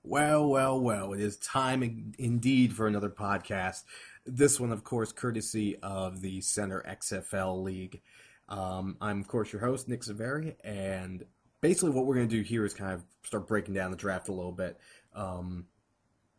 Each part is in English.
Well, well, well, it is time indeed for another podcast. This one, of course, courtesy of the CenterXFL League. I'm, of course, your host, Nick Zaveri, and basically what we're going to do here is kind of start breaking down the draft a little bit. Um,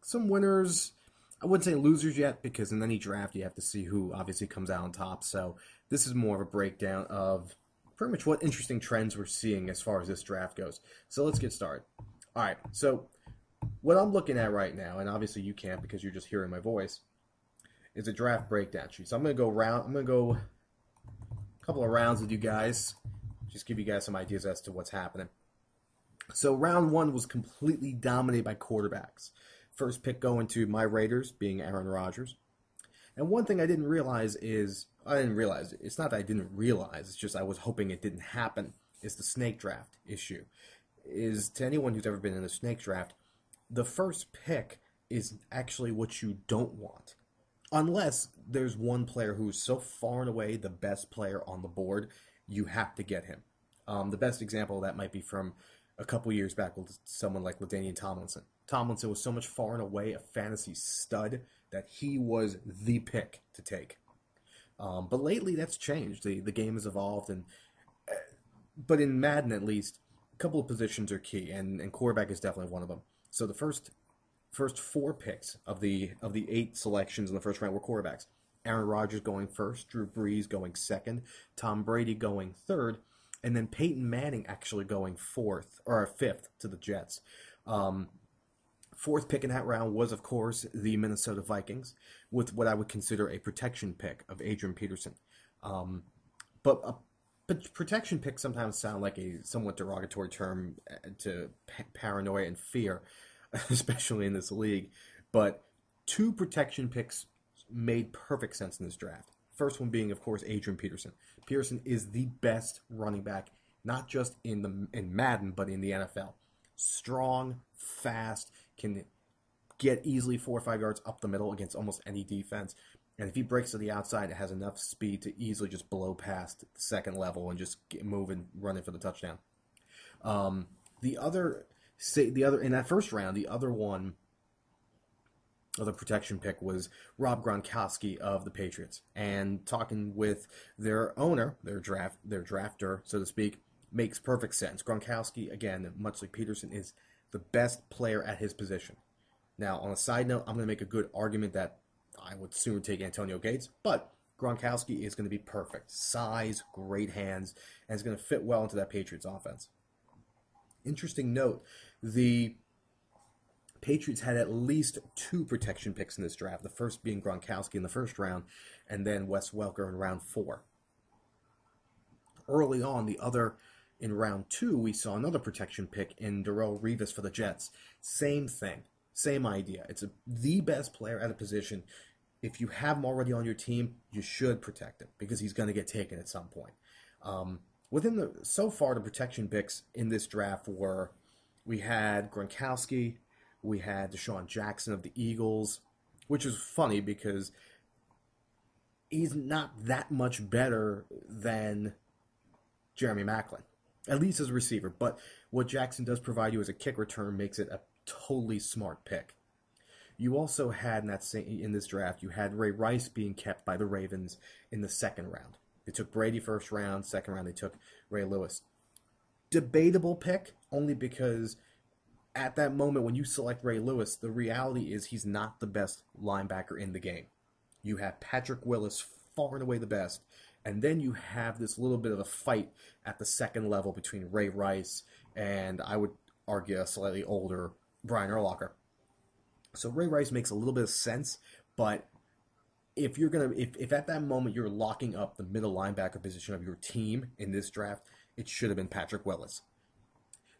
some winners, I wouldn't say losers yet, because in any draft you have to see who obviously comes out on top. So this is more of a breakdown of pretty much what interesting trends we're seeing as far as this draft goes. So let's get started. All right, so what I'm looking at right now, and obviously you can't because you're just hearing my voice, is a draft breakdown sheet. So I'm gonna go a couple of rounds with you guys, just give you guys some ideas as to what's happening. So round one was completely dominated by quarterbacks. First pick going to my Raiders, being Aaron Rodgers. And one thing I didn't realize it's not that I didn't realize, it's just I was hoping it didn't happen, is the snake draft issue. Is to anyone who's ever been in a snake draft, the first pick is actually what you don't want. Unless there's one player who's so far and away the best player on the board, you have to get him. The best example of that might be from a couple years back with someone like LaDainian Tomlinson. Tomlinson was so much far and away a fantasy stud that he was the pick to take. But lately that's changed. The game has evolved, but in Madden at least, a couple of positions are key, and quarterback is definitely one of them. So the first four picks of the eight selections in the first round were quarterbacks. Aaron Rodgers going first, Drew Brees going second, Tom Brady going third, and then Peyton Manning actually going fifth to the Jets. Fourth pick in that round was, of course, the Minnesota Vikings, with what I would consider a protection pick of Adrian Peterson. But protection picks sometimes sound like a somewhat derogatory term to paranoia and fear, especially in this league. But two protection picks made perfect sense in this draft. First one being, of course, Adrian Peterson. Peterson is the best running back, not just in Madden, but in the NFL. Strong, fast, can get easily 4 or 5 yards up the middle against almost any defense. And if he breaks to the outside, it has enough speed to easily just blow past the second level and just get moving, running for the touchdown. The other in that first round, the other protection pick was Rob Gronkowski of the Patriots. And talking with their owner, their drafter, so to speak, makes perfect sense. Gronkowski, again, much like Peterson, is the best player at his position. Now, on a side note, I'm going to make a good argument that I would sooner take Antonio Gates, but Gronkowski is going to be perfect. Size, great hands, and is going to fit well into that Patriots offense. Interesting note, the Patriots had at least two protection picks in this draft, the first being Gronkowski in the first round, and then Wes Welker in round 4. Early on, in round 2, we saw another protection pick in Darrelle Revis for the Jets. Same thing. Same idea. It's the best player at a position. If you have him already on your team, you should protect him because he's going to get taken at some point. So far, the protection picks in this draft we had Gronkowski, we had Deshaun Jackson of the Eagles, which is funny because he's not that much better than Jeremy Maclin, at least as a receiver. But what Jackson does provide you as a kick return makes it a totally smart pick. You also had in this draft, you had Ray Rice being kept by the Ravens in the second round. They took Brady first round, second round they took Ray Lewis. Debatable pick, only because at that moment when you select Ray Lewis, the reality is he's not the best linebacker in the game. You have Patrick Willis, far and away the best, and then you have this little bit of a fight at the second level between Ray Rice and, I would argue, a slightly older Brian Urlacher. So Ray Rice makes a little bit of sense, but if at that moment you're locking up the middle linebacker position of your team in this draft, it should have been Patrick Willis.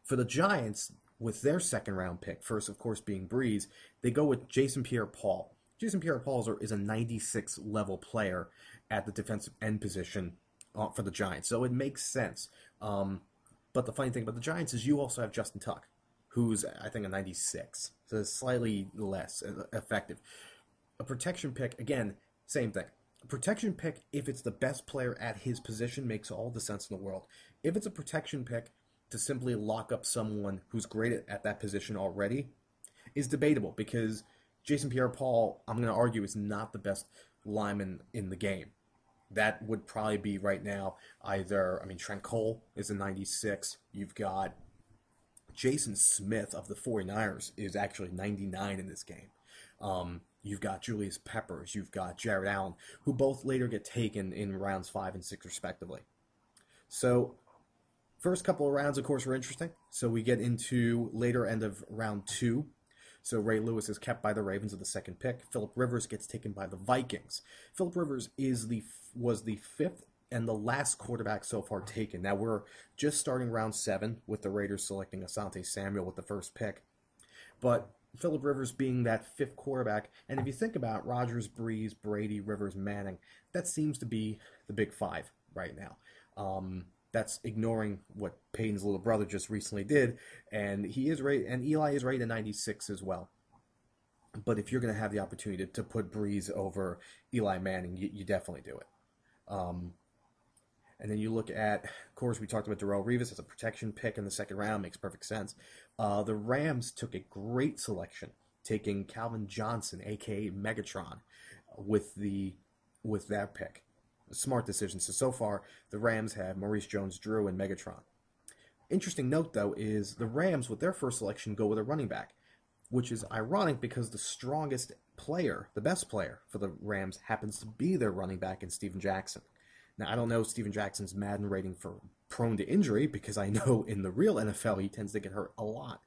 For the Giants, with their second round pick, first of course being Breeze, they go with Jason Pierre-Paul. Jason Pierre-Paul is a 96 level player at the defensive end position for the Giants, so it makes sense. But the funny thing about the Giants is you also have Justin Tuck, who's, I think, a 96, so it's slightly less effective. A protection pick, again, same thing. A protection pick, if it's the best player at his position, makes all the sense in the world. If it's a protection pick to simply lock up someone who's great at that position already, is debatable because Jason Pierre-Paul, I'm going to argue, is not the best lineman in the game. That would probably be right now either, I mean, Trent Cole is a 96. You've got Jason Smith of the 49ers is actually 99 in this game. You've got Julius Peppers. You've got Jared Allen, who both later get taken in rounds 5 and 6 respectively. So first couple of rounds, of course, were interesting. So we get into later end of round 2. So Ray Lewis is kept by the Ravens with the second pick. Phillip Rivers gets taken by the Vikings. Phillip Rivers was the 5th and the last quarterback so far taken. Now we're just starting round 7 with the Raiders selecting Asante Samuel with the first pick. But Phillip Rivers being that 5th quarterback, and if you think about Rodgers, Breeze, Brady, Rivers, Manning, that seems to be the big 5 right now. That's ignoring what Peyton's little brother just recently did, and he is rated, and Eli is rated 96 as well. But if you're going to have the opportunity to put Breeze over Eli Manning, you definitely do it. And then you look at, of course, we talked about Darrelle Revis as a protection pick in the second round. Makes perfect sense. The Rams took a great selection, taking Calvin Johnson, a.k.a. Megatron, with that pick. A smart decision. So far, the Rams have Maurice Jones-Drew and Megatron. Interesting note, though, is the Rams, with their first selection, go with a running back, which is ironic because the strongest player, the best player for the Rams, happens to be their running back in Steven Jackson. Now, I don't know Steven Jackson's Madden rating for prone to injury because I know in the real NFL he tends to get hurt a lot.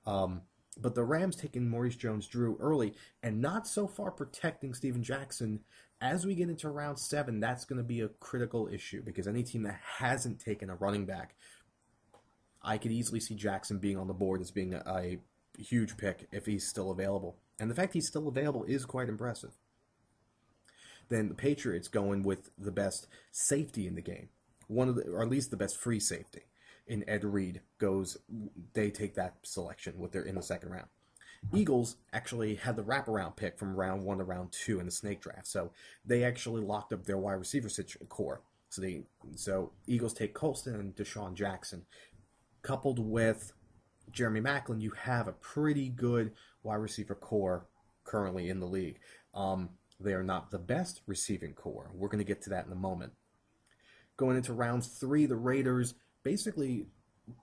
But the Rams taking Maurice Jones-Drew early and not so far protecting Steven Jackson. As we get into round 7, that's going to be a critical issue because any team that hasn't taken a running back, I could easily see Jackson being on the board as being a huge pick if he's still available. And the fact he's still available is quite impressive. Then the Patriots going with the best safety in the game, or at least the best free safety. In Ed Reed they take that selection in the second round. Eagles actually had the wraparound pick from round 1 to round 2 in the snake draft, so they actually locked up their wide receiver core. So Eagles take Colston and Deshaun Jackson, coupled with Jeremy Maclin. You have a pretty good wide receiver core currently in the league. They are not the best receiving core. We're going to get to that in a moment. Going into round 3, the Raiders basically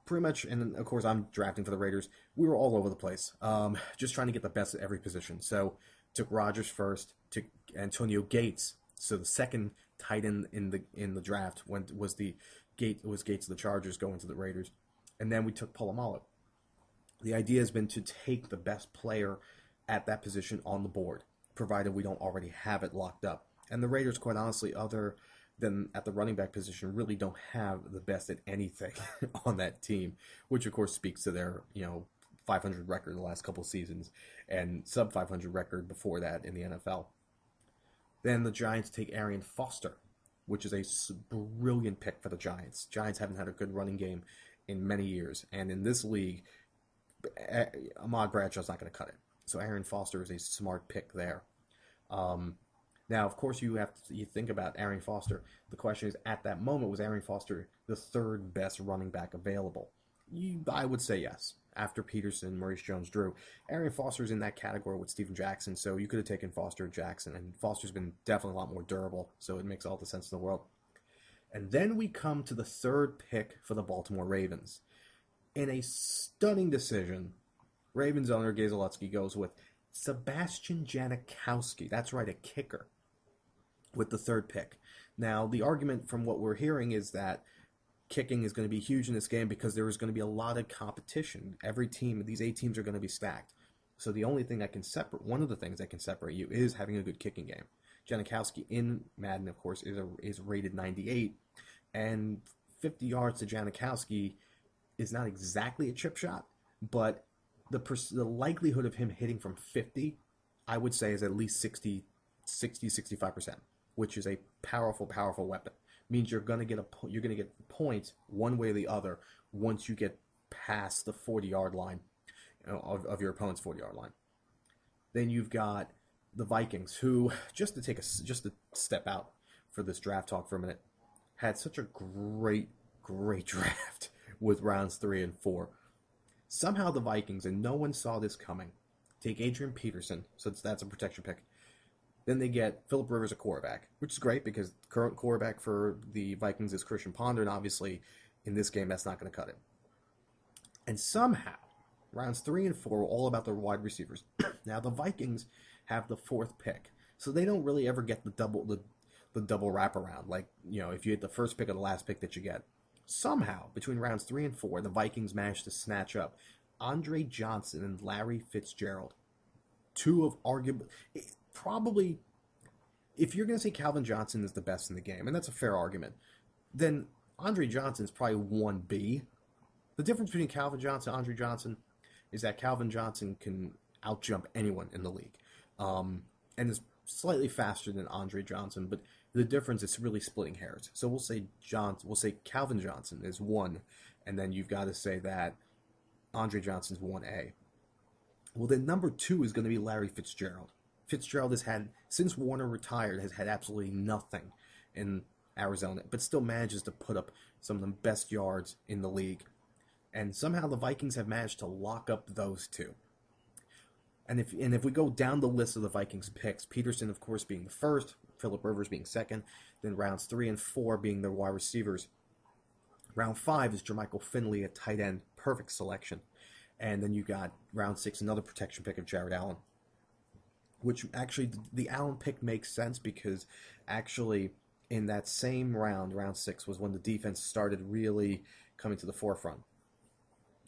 pretty much, and of course I'm drafting for the Raiders, we were all over the place, just trying to get the best at every position. So took Rodgers first, took Antonio Gates. So the second tight end in the draft was Gates of the Chargers going to the Raiders, and then we took Polamalu. The idea has been to take the best player at that position on the board, provided we don't already have it locked up. And the Raiders, quite honestly, other than at the running back position, really don't have the best at anything on that team, which of course speaks to their 500 record the last couple seasons and sub 500 record before that in the NFL. Then the Giants take Arian Foster, which is a brilliant pick for the Giants. Giants haven't had a good running game in many years, and in this league, Ahmad Bradshaw's not going to cut it. So Arian Foster is a smart pick there. Now, of course, you think about Arian Foster. The question is, at that moment, was Arian Foster the third best running back available? I would say yes. After Peterson, Maurice Jones-Drew, Arian Foster's in that category with Steven Jackson, so you could have taken Foster or Jackson, and Foster's been definitely a lot more durable, so it makes all the sense in the world. And then we come to the third pick for the Baltimore Ravens. In a stunning decision, Ravens owner Gazaletsky goes with Sebastian Janikowski. That's right, a kicker, with the third pick. Now, the argument from what we're hearing is that kicking is going to be huge in this game because there is going to be a lot of competition. Every team, these 8 teams are going to be stacked. So the only thing that can separate, one of the things that can separate you is having a good kicking game. Janikowski in Madden, of course, is rated 98, and 50 yards to Janikowski is not exactly a chip shot, but the likelihood of him hitting from 50, I would say, is at least 65%, which is a powerful, powerful weapon. Means you're gonna get points one way or the other once you get past the 40-yard line of your opponent's 40-yard line. Then you've got the Vikings, who just to step out for this draft talk for a minute, had such a great draft with rounds 3 and 4. Somehow the Vikings, and no one saw this coming, take Adrian Peterson, so that's a protection pick. Then they get Phillip Rivers, a quarterback, which is great because the current quarterback for the Vikings is Christian Ponder, and obviously in this game that's not going to cut it. And somehow, rounds 3 and 4 are all about the wide receivers. Now the Vikings have the 4th pick, so they don't really ever get the double wraparound. Like, if you hit the first pick or the last pick that you get. Somehow, between rounds 3 and 4, the Vikings managed to snatch up Andre Johnson and Larry Fitzgerald. Two of arguably, probably, if you're going to say Calvin Johnson is the best in the game, and that's a fair argument, then Andre Johnson is probably 1B. The difference between Calvin Johnson and Andre Johnson is that Calvin Johnson can outjump anyone in the league, and is slightly faster than Andre Johnson, but the difference is really splitting hairs. So we'll say Calvin Johnson is 1, and then you've got to say that Andre Johnson's 1A. Well, then number 2 is going to be Larry Fitzgerald. Fitzgerald has had, since Warner retired, has had absolutely nothing in Arizona, but still manages to put up some of the best yards in the league. And somehow the Vikings have managed to lock up those two. And if we go down the list of the Vikings picks, Peterson, of course, being the first, Phillip Rivers being second, then rounds 3 and 4 being their wide receivers. Round 5 is Jermichael Finley at tight end, perfect selection. And then you got round 6, another protection pick of Jared Allen. Which actually, the Allen pick makes sense because actually in that same round 6, was when the defense started really coming to the forefront.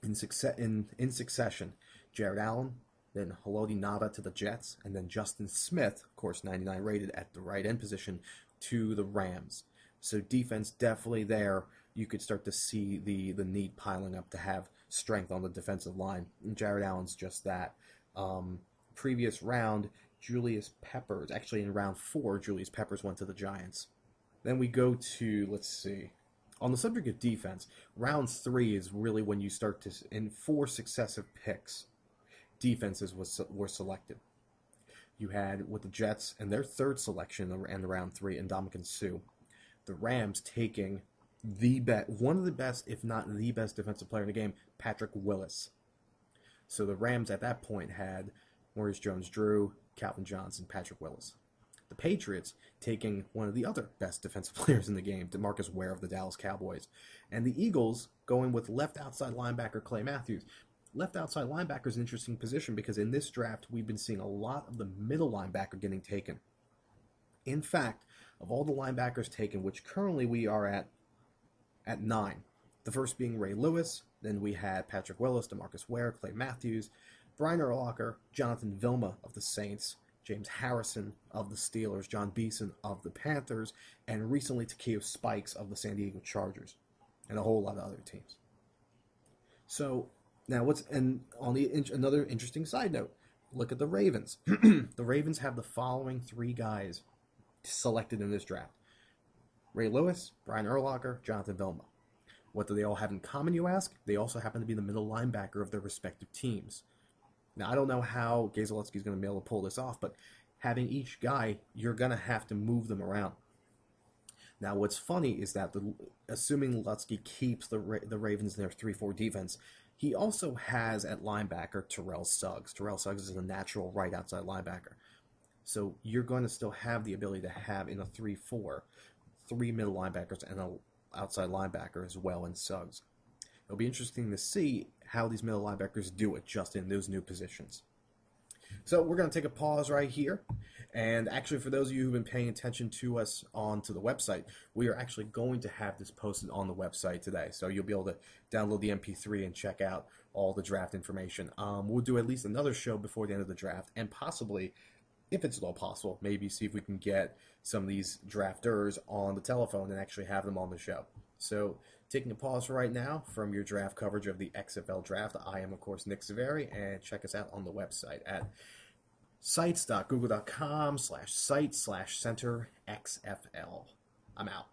In succession, Jared Allen, then Haloti Ngata to the Jets, and then Justin Smith, of course 99 rated at the right end position, to the Rams. So defense definitely there. You could start to see the need piling up to have strength on the defensive line. And Jared Allen's just that. Previous round, Julius Peppers. Actually, in round 4, Julius Peppers went to the Giants. Then we go to, let's see. On the subject of defense, round 3 is really when you start to, in 4 successive picks, defenses were selected. You had, with the Jets and their 3rd selection in round 3, Ndamukong Suh, the Rams taking one of the best, if not the best defensive player in the game, Patrick Willis. So the Rams at that point had Maurice Jones-Drew, Calvin Johnson, Patrick Willis. The Patriots taking one of the other best defensive players in the game, DeMarcus Ware of the Dallas Cowboys. And the Eagles going with left outside linebacker Clay Matthews. Left outside linebacker is an interesting position because in this draft we've been seeing a lot of the middle linebacker getting taken. In fact, of all the linebackers taken, which currently we are at 9, the first being Ray Lewis, then we had Patrick Willis, DeMarcus Ware, Clay Matthews, Brian Urlacher, Jonathan Vilma of the Saints, James Harrison of the Steelers, John Beeson of the Panthers, and recently Takeo Spikes of the San Diego Chargers, and a whole lot of other teams. So now another interesting side note, look at the Ravens. The Ravens have the following 3 guys selected in this draft: Ray Lewis, Brian Urlacher, Jonathan Vilma. What do they all have in common, you ask? They also happen to be the middle linebacker of their respective teams. Now, I don't know how Gazalewski's going to be able to pull this off, but having each guy, you're going to have to move them around. Now, what's funny is that, assuming Lutzke keeps the Ravens in their 3-4 defense, he also has at linebacker Terrell Suggs. Terrell Suggs is a natural right outside linebacker. So you're going to still have the ability to have in a 3-4, 3 middle linebackers and an outside linebacker as well in Suggs. It'll be interesting to see how these middle linebackers do it just in those new positions. So we're going to take a pause right here. And actually, for those of you who've been paying attention to us onto the website, we are actually going to have this posted on the website today. So you'll be able to download the MP3 and check out all the draft information. We'll do at least another show before the end of the draft, and possibly, if it's at all possible, maybe see if we can get some of these drafters on the telephone and actually have them on the show. So taking a pause for right now from your draft coverage of the XFL draft, I am, of course, Nick Saveri, and check us out on the website at sites.google.com/site/CenterXFL. I'm out.